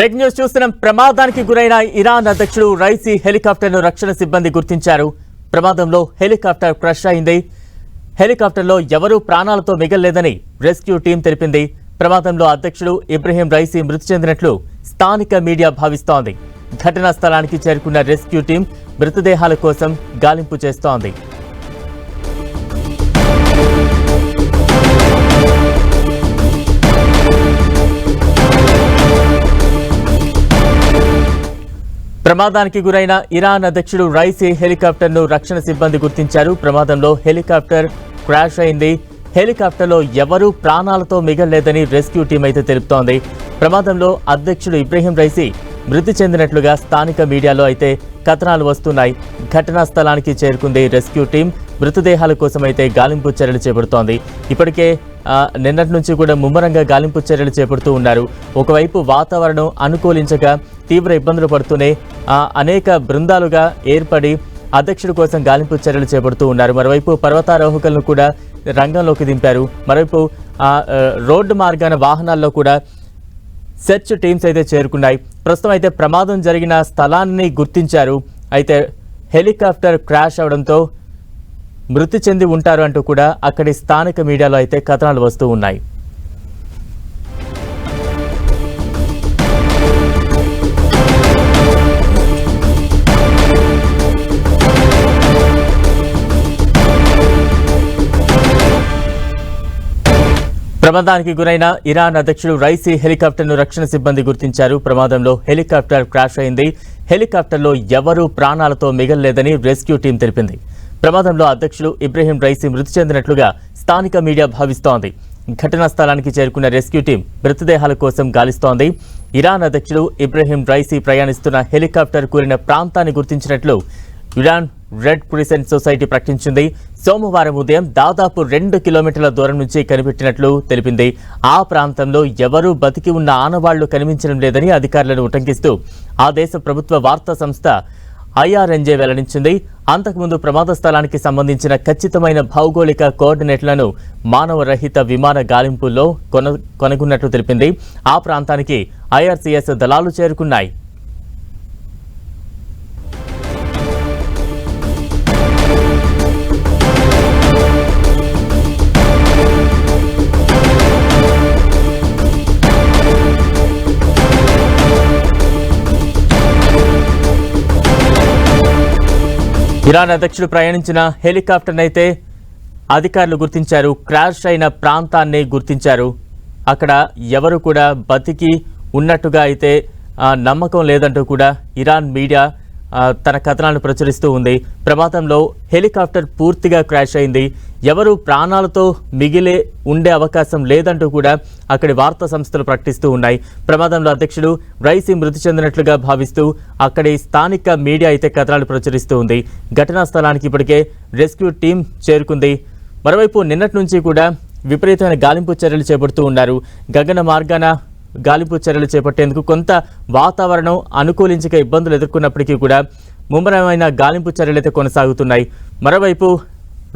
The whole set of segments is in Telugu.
బ్రేక్ న్యూస్ చూస్తున్న ప్రమాదానికి గురైన ఇరాన్ అధ్యక్షుడు రైసీ హెలికాప్టర్ను రక్షణ సిబ్బంది గుర్తించారు. ప్రమాదంలో హెలికాప్టర్ క్రష్ అయింది. హెలికాప్టర్లో ఎవరూ ప్రాణాలతో మిగలలేదని రెస్క్యూ టీం తెలిపింది. ప్రమాదంలో అధ్యక్షుడు ఇబ్రహీం రైసీ మృతి చెందినట్లు స్థానిక మీడియా భావిస్తోంది. ఘటనా స్థలానికి చేరుకున్న రెస్క్యూ టీం మృతదేహాల కోసం గాలింపు చేస్తోంది. ప్రమాదానికి గురైన ఇరాన్ అధ్యక్షుడు రైసీ హెలికాప్టర్ను రక్షణ సిబ్బంది గుర్తించారు. ప్రమాదంలో హెలికాప్టర్ క్రాష్ అయింది. హెలికాప్టర్లో ఎవరూ ప్రాణాలతో మిగలలేదని రెస్క్యూ టీం అయితే తెలుపుతోంది. ప్రమాదంలో అధ్యక్షుడు ఇబ్రహీం రైసీ మృతి చెందినట్లుగా స్థానిక మీడియాలో అయితే కథనాలు వస్తున్నాయి. ఘటనా స్థలానికి చేరుకుంది రెస్క్యూ టీం. మృతదేహాల కోసం అయితే గాలింపు చర్యలు చేపడుతోంది. ఇప్పటికే నిన్నటి నుంచి కూడా ముమ్మరంగా గాలింపు చర్యలు చేపడుతూ ఉన్నారు. ఒకవైపు వాతావరణం అనుకూలించక తీవ్ర ఇబ్బందులు పడుతూనే అనేక బృందాలుగా ఏర్పడి అధ్యక్షుడి కోసం గాలింపు చర్యలు చేపడుతూ ఉన్నారు. మరోవైపు పర్వతారోహకులను కూడా రంగంలోకి దింపారు. మరోవైపు రోడ్డు మార్గాన వాహనాల్లో కూడా సెర్చ్ టీమ్స్ అయితే చేరుకున్నాయి. ప్రస్తుతం అయితే ప్రమాదం జరిగిన స్థలాన్ని గుర్తించారు. అయితే హెలికాప్టర్ క్రాష్ అవడంతో మృతి చెంది ఉంటారు అంటూ కూడా అక్కడి స్థానిక మీడియాలో అయితే కథనాలు వస్తూ ఉన్నాయి. ప్రమాదానికి గురైన ఇరాన్ అధ్యక్షుడు రైసీ హెలికాప్టర్ను రక్షణ సిబ్బంది గుర్తించారు. ప్రమాదంలో హెలికాప్టర్ క్రాష్ అయింది. హెలికాప్టర్లో ఎవరూ ప్రాణాలతో మిగలలేదని రెస్క్యూ టీం తెలిపింది. ప్రమాదంలో అధ్యక్షుడు ఇబ్రహీం రైసీ మృతి చెందినట్లుగా స్థానిక మీడియా భావిస్తోంది. ఘటనా స్థలానికి చేరుకున్న రెస్క్యూ టీం మృతదేహాల కోసం గాలిస్తోంది. ఇరాన్ అధ్యక్షుడు ఇబ్రహీం రైసీ ప్రయాణిస్తున్న హెలికాప్టర్ కూలిన ప్రాంతాన్ని గుర్తించినట్లు ఇరాన్ రెడ్ క్రిసెంట్ సొసైటీ ప్రకటించింది. సోమవారం ఉదయం దాదాపు 2 కిలోమీటర్ల దూరం నుంచి కనిపెట్టినట్లు తెలిపింది. ఆ ప్రాంతంలో ఎవరూ బతికి ఉన్న ఆనవాళ్లు కనిపించడం లేదని అధికారులను ఉటంకిస్తూ ఆ దేశ ప్రభుత్వ వార్తా సంస్థ IRNJ వెల్లడించింది. అంతకుముందు ప్రమాద స్థలానికి సంబంధించిన ఖచ్చితమైన భౌగోళిక కోఆర్డినేట్లను మానవరహిత విమాన గాలింపుల్లో కొనుగొన్నట్లు తెలిపింది. ఆ ప్రాంతానికి IRCS దళాలు చేరుకున్నాయి. ఇరాన్ అధ్యక్షుడు ప్రయాణించిన హెలికాప్టర్ అయితే అధికారులు గుర్తించారు. క్రాష్ అయిన ప్రాంతాన్ని గుర్తించారు. అక్కడ ఎవరు కూడా బతికి ఉన్నట్టుగా అయితే నమ్మకం లేదంటూ కూడా ఇరాన్ మీడియా తన కథనాలను ప్రచురిస్తూ ఉంది. ప్రమాదంలో హెలికాప్టర్ పూర్తిగా క్రాష్ అయింది. ఎవరు ప్రాణాలతో మిగిలే ఉండే అవకాశం లేదంటూ కూడా అక్కడి వార్తా సంస్థలు ప్రకటిస్తూ ఉన్నాయి. ప్రమాదంలో అధ్యక్షుడు రైసీ మృతి చెందినట్లుగా భావిస్తూ అక్కడి స్థానిక మీడియా అయితే కథనాలు ప్రచురిస్తూ ఉంది. ఘటనా స్థలానికి ఇప్పటికే రెస్క్యూ టీం చేరుకుంది. మరోవైపు నిన్నటి నుంచి కూడా విపరీతమైన గాలింపు చర్యలు చేపడుతూ ఉన్నారు. గగన మార్గాన గాలింపు చర్యలు చేపట్టేందుకు కొంత వాతావరణం అనుకూలించక ఇబ్బందులు ఎదుర్కొన్నప్పటికీ కూడా ముమ్మరమైన గాలింపు చర్యలు అయితే కొనసాగుతున్నాయి. మరోవైపు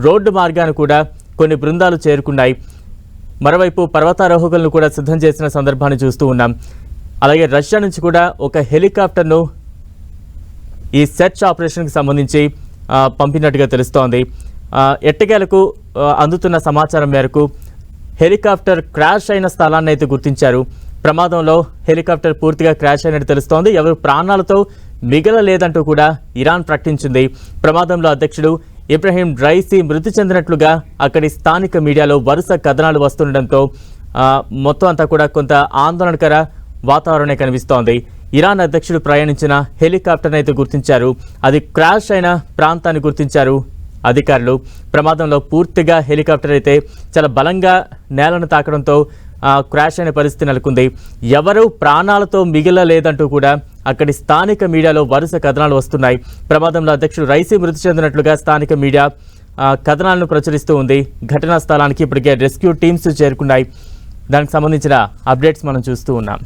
రోడ్డు మార్గాన కూడా కొన్ని బృందాలు చేరుకున్నాయి. మరోవైపు పర్వతారోహకులను కూడా సిద్ధం చేసిన సందర్భాన్ని చూస్తూ ఉన్నాం. అలాగే రష్యా నుంచి కూడా ఒక హెలికాప్టర్ను ఈ సెర్చ్ ఆపరేషన్కి సంబంధించి పంపినట్టుగా తెలుస్తోంది. ఎట్టకేలకు అందుతున్న సమాచారం మేరకు హెలికాప్టర్ క్రాష్ అయిన స్థలాన్ని అయితే గుర్తించారు. ప్రమాదంలో హెలికాప్టర్ పూర్తిగా క్రాష్ అయినట్టు తెలుస్తోంది. ఎవరు ప్రాణాలతో మిగలలేదంటూ కూడా ఇరాన్ ప్రకటించింది. ప్రమాదంలో అధ్యక్షుడు ఇబ్రహీం రైసీ మృతి చెందినట్లుగా అక్కడి స్థానిక మీడియాలో వరుస కథనాలు వస్తుండటంతో మొత్తం అంతా కూడా కొంత ఆందోళనకర వాతావరణమే కనిపిస్తోంది. ఇరాన్ అధ్యక్షుడు ప్రయాణించిన హెలికాప్టర్ అయితే గుర్తించారు. అది క్రాష్ అయిన ప్రాంతాన్ని గుర్తించారు అధికారులు. ప్రమాదంలో పూర్తిగా హెలికాప్టర్ అయితే చాలా బలంగా నేలను తాకడంతో క్రాష్ అయిన పరిస్థితి నెలకొంది. ఎవరూ ప్రాణాలతో మిగలలేదంటూ కూడా అక్కడి స్థానిక మీడియాలో వరుస కథనాలు వస్తున్నాయి. ప్రమాదంలో అధ్యక్షుడు రైసీ మృతి చెందినట్లుగా స్థానిక మీడియా కథనాలను ప్రచురిస్తూ ఉంది. ఘటనా స్థలానికి ఇప్పటికే రెస్క్యూ టీమ్స్ చేరుకున్నాయి. దానికి సంబంధించిన అప్డేట్స్ మనం చూస్తూ ఉన్నాం.